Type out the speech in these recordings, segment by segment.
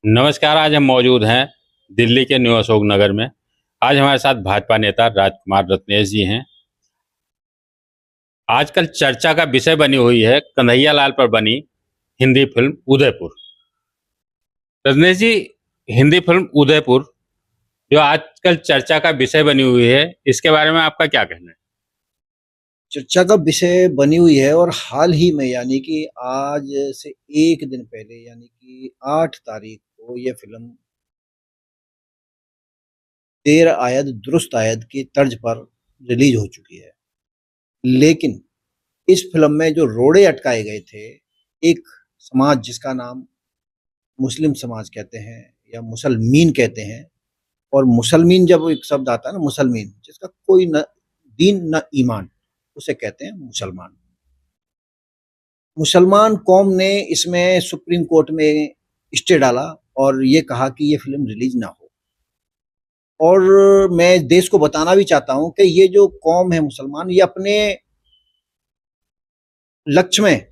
नमस्कार। आज हम मौजूद हैं दिल्ली के न्यू अशोक नगर में। आज हमारे साथ भाजपा नेता राजकुमार रत्नेश जी हैं। आजकल चर्चा का विषय बनी हुई है कन्हैया लाल पर बनी हिंदी फिल्म उदयपुर। रत्नेश जी, हिंदी फिल्म उदयपुर जो आजकल चर्चा का विषय बनी हुई है, इसके बारे में आपका क्या कहना है? चर्चा का विषय बनी हुई है और हाल ही में यानी कि आज से एक दिन पहले यानी कि 8 तारीख को ये फिल्म देर आयद दुरुस्त आयद की तर्ज पर रिलीज हो चुकी है। लेकिन इस फिल्म में जो रोड़े अटकाए गए थे, एक समाज जिसका नाम मुस्लिम समाज कहते हैं या मुसलमीन कहते हैं, और मुसलमीन जब एक शब्द आता है ना, मुसलमीन जिसका कोई न दीन न ईमान, उसे कहते हैं मुसलमान। मुसलमान कौम ने इसमें सुप्रीम कोर्ट में स्टे डाला और ये कहा कि ये फिल्म रिलीज ना हो। और मैं देश को बताना भी चाहता हूं कि ये जो कौम है मुसलमान, ये अपने लक्ष्य में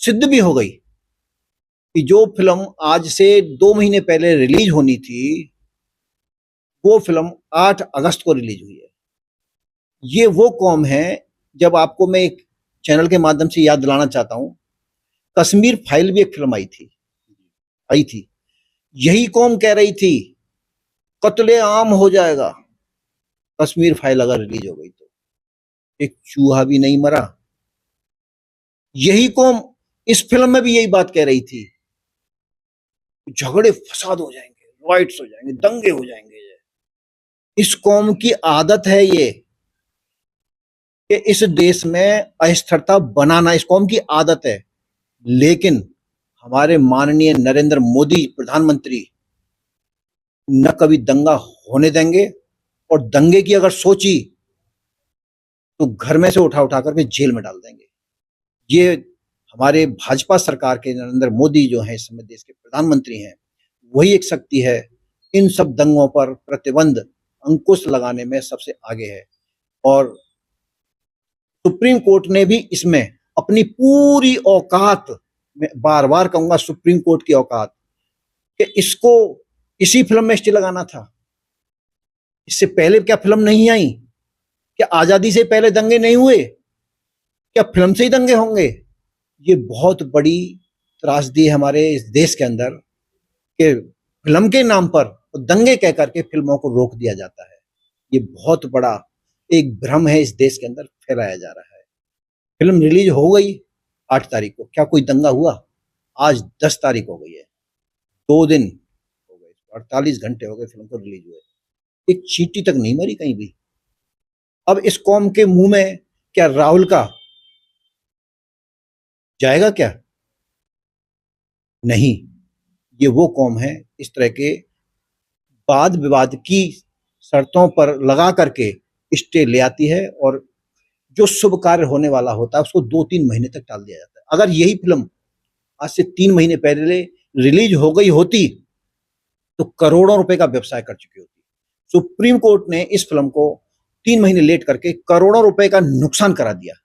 सिद्ध भी हो गई कि जो फिल्म आज से 2 महीने पहले रिलीज होनी थी, वो फिल्म 8 अगस्त को रिलीज हुई है। ये वो कौम है, जब आपको मैं एक चैनल के माध्यम से याद दिलाना चाहता हूं, कश्मीर फाइल भी एक फिल्म आई थी। यही कौम कह रही थी कत्ले आम हो जाएगा कश्मीर फाइल अगर रिलीज हो गई तो, एक चूहा भी नहीं मरा। यही कौम इस फिल्म में भी यही बात कह रही थी, झगड़े फसाद हो जाएंगे, राइट्स हो जाएंगे, दंगे हो जाएंगे। इस कौम की आदत है ये कि इस देश में अस्थिरता बनाना, इस कौम की आदत है। लेकिन हमारे माननीय नरेंद्र मोदी प्रधानमंत्री न कभी दंगा होने देंगे, और दंगे की अगर सोची तो घर में से उठा उठा करके जेल में डाल देंगे। ये हमारे भाजपा सरकार के नरेंद्र मोदी जो है इस समय देश के प्रधानमंत्री हैं, वही एक शक्ति है इन सब दंगों पर प्रतिबंध अंकुश लगाने में सबसे आगे है। और सुप्रीम कोर्ट ने भी इसमें अपनी पूरी औकात, मैं बार बार कहूंगा सुप्रीम कोर्ट की औकात, कि इसको इसी फिल्म में स्टे लगाना था। इससे पहले क्या फिल्म नहीं आई? क्या आजादी से पहले दंगे नहीं हुए? क्या फिल्म से ही दंगे होंगे? ये बहुत बड़ी त्रासदी है हमारे इस देश के अंदर कि फिल्म के नाम पर दंगे कह करके फिल्मों को रोक दिया जाता है। ये बहुत बड़ा एक भ्रम है इस देश के अंदर फैलाया जा रहा है। फिल्म रिलीज हो गई 8 तारीख को, क्या कोई दंगा हुआ? आज 10 तारीख हो गई है, 2 दिन हो गए, 48 घंटे हो गए फिल्म को रिलीज हुए, एक चींटी तक नहीं मरी कहीं भी। अब इस कौम के मुंह में क्या राहुल का जाएगा क्या? नहीं। ये वो कौम है इस तरह के वाद विवाद की शर्तों पर लगा करके स्टे ले आती है, और जो शुभ कार्य होने वाला होता है उसको 2-3 महीने तक टाल दिया जाता है। अगर यही फिल्म आज से 3 महीने पहले रिलीज हो गई होती तो करोड़ों रुपए का व्यवसाय कर चुकी होती। सुप्रीम कोर्ट ने इस फिल्म को 3 महीने लेट करके करोड़ों रुपए का नुकसान करा दिया।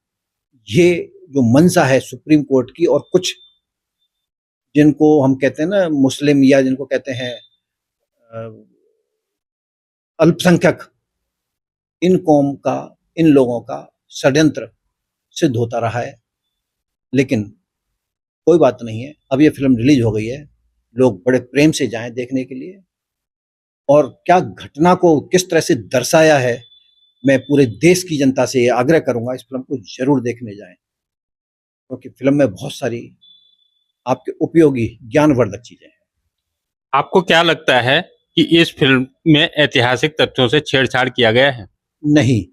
ये जो मंशा है सुप्रीम कोर्ट की, और कुछ जिनको हम कहते हैं ना मुस्लिम, या जिनको कहते हैं अल्पसंख्यक, इन कौम का, इन लोगों का षड्यंत्र सिद्ध होता रहा है। लेकिन कोई बात नहीं है, अब ये फिल्म रिलीज हो गई है, लोग बड़े प्रेम से जाएं देखने के लिए। और क्या घटना को किस तरह से दर्शाया है, मैं पूरे देश की जनता से ये आग्रह करूंगा, इस फिल्म को जरूर देखने जाएं, क्योंकि फिल्म में बहुत सारी आपके उपयोगी ज्ञानवर्धक चीजें हैं। आपको क्या लगता है कि इस फिल्म में ऐतिहासिक तथ्यों से छेड़छाड़ किया गया है? नहीं,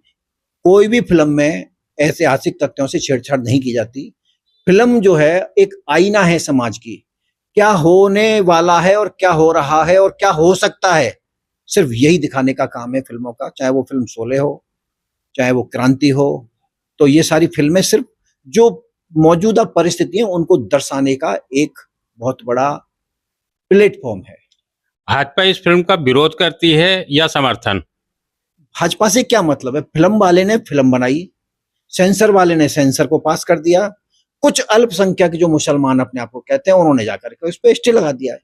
कोई भी फिल्म में ऐतिहासिक तथ्यों से छेड़छाड़ नहीं की जाती। फिल्म जो है एक आईना है समाज की, क्या होने वाला है और क्या हो रहा है और क्या हो सकता है, सिर्फ यही दिखाने का काम है फिल्मों का। चाहे वो फिल्म शोले हो, चाहे वो क्रांति हो, तो ये सारी फिल्में सिर्फ जो मौजूदा परिस्थिति है उनको दर्शाने का एक बहुत बड़ा प्लेटफॉर्म है। भाजपा इस फिल्म का विरोध करती है या समर्थन? भाजपा से क्या मतलब है? फिल्म वाले ने फिल्म बनाई, सेंसर वाले ने सेंसर को पास कर दिया, कुछ अल्पसंख्यक जो मुसलमान अपने आप को कहते हैं उन्होंने जाकर के उस पर स्टे लगा दिया है।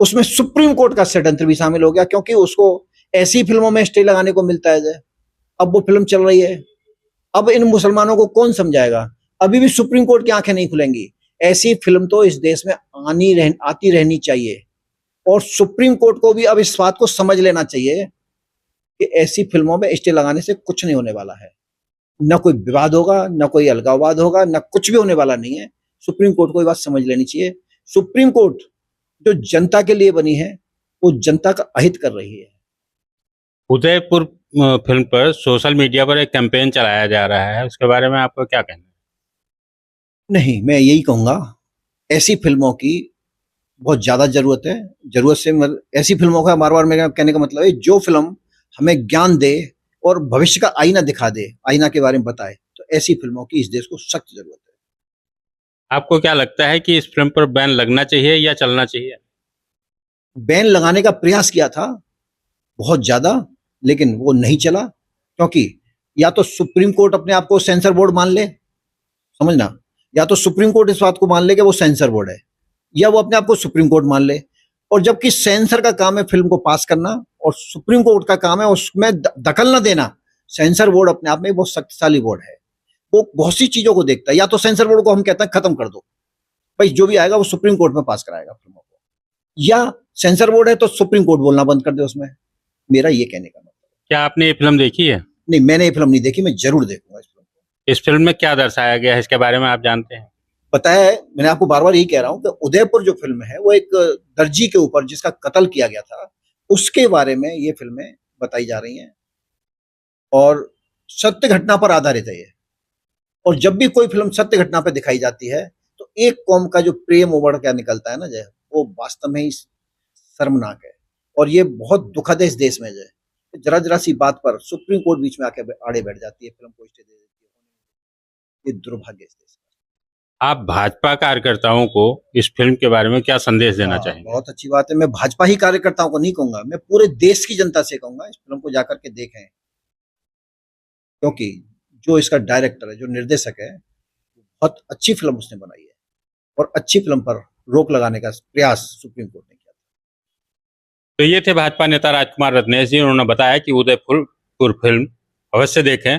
उसमें सुप्रीम कोर्ट का षड्यंत्र भी शामिल हो गया, क्योंकि उसको ऐसी फिल्मों में स्टे लगाने को मिलता है जय। अब वो फिल्म चल रही है, अब इन मुसलमानों को कौन समझाएगा? अभी भी सुप्रीम कोर्ट की आंखें नहीं खुलेंगी। ऐसी फिल्म तो इस देश में आती रहनी चाहिए, और सुप्रीम कोर्ट को भी अब इस बात को समझ लेना चाहिए कि ऐसी फिल्मों में स्टे लगाने से कुछ नहीं होने वाला है। न कोई विवाद होगा, न कोई अलगाववाद होगा, न कुछ भी होने वाला नहीं है। सुप्रीम कोर्ट को ये बात समझ लेनी चाहिए। सुप्रीम कोर्ट जो जनता के लिए बनी है, वो जनता का अहित कर रही है। उदयपुर फिल्म पर सोशल मीडिया पर एक कैंपेन चलाया जा रहा है, उसके बारे में आपको क्या कहना है? नहीं, मैं यही कहूंगा, ऐसी फिल्मों की बहुत ज्यादा जरूरत है। जरूरत से ऐसी फिल्मों का बार बार मेरा कहने का मतलब है, जो फिल्म हमें ज्ञान दे और भविष्य का आईना दिखा दे, आईना के बारे में बताए, तो ऐसी फिल्मों की इस देश को सख्त जरूरत है। आपको क्या लगता है कि इस फिल्म पर बैन लगना चाहिए या चलना चाहिए? बैन लगाने का प्रयास किया था बहुत ज्यादा, लेकिन वो नहीं चला, क्योंकि या तो सुप्रीम कोर्ट अपने आप को सेंसर बोर्ड मान ले, समझना, या तो सुप्रीम कोर्ट इस बात को मान ले कि वो सेंसर बोर्ड है, या वो अपने आप को सुप्रीम कोर्ट मान ले। और जबकि सेंसर का काम है फिल्म को पास करना, और सुप्रीम कोर्ट का काम है उसमें दखल न देना। सेंसर बोर्ड अपने आप में बहुत शक्तिशाली बोर्ड है, वो बहुत सी चीजों को देखता है। या तो सेंसर बोर्ड को हम कहते हैं खत्म कर दो, भाई जो भी आएगा वो सुप्रीम कोर्ट में पास कराएगा फिल्मों को, या सेंसर बोर्ड है तो सुप्रीम कोर्ट बोलना बंद कर दे उसमें। मेरा ये कहने का मतलब। क्या आपने ये फिल्म देखी है? नहीं, मैंने ये फिल्म नहीं देखी, मैं जरूर देखूंगा इस फिल्म को। इस फिल्म में क्या दर्शाया गया है, इसके बारे में आप जानते हैं? पता है, मैंने आपको बार बार यही कह रहा हूं कि उदयपुर जो फिल्म है, वो एक दर्जी के ऊपर जिसका कत्ल किया गया था, उसके बारे में ये फिल्में बताई जा रही हैं, और सत्य घटना पर आधारित है ये। और जब भी कोई फिल्म सत्य घटना पर दिखाई जाती है, तो एक कौम का जो प्रेम उमड़ क्या निकलता है ना जय, वो वास्तव में ही शर्मनाक है। और ये बहुत दुखद है इस देश में जय, जरा जरा सी बात पर सुप्रीम कोर्ट बीच में आके आड़े बैठ जाती है, फिल्म को स्टे दे देती है। ये दुर्भाग्य इस देश का। आप भाजपा कार्यकर्ताओं को इस फिल्म के बारे में क्या संदेश देना चाहेंगे? बहुत अच्छी बात है। मैं भाजपा ही कार्यकर्ताओं को नहीं कहूंगा, मैं पूरे देश की जनता से कहूंगा इस फिल्म को जाकर के देखें, क्योंकि जो इसका डायरेक्टर है, जो निर्देशक है, बहुत अच्छी फिल्म उसने बनाई है, और अच्छी फिल्म पर रोक लगाने का प्रयास सुप्रीम कोर्ट ने किया। तो ये थे भाजपा नेता राजकुमार रत्नेश जी। उन्होंने बताया कि उदयपुर फिल्म अवश्य देखें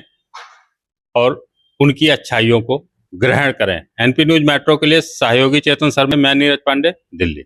और उनकी अच्छाइयों को ग्रहण करें। एनपी न्यूज मेट्रो के लिए सहयोगी चेतन शर्मा, मैं नीरज पांडे, दिल्ली।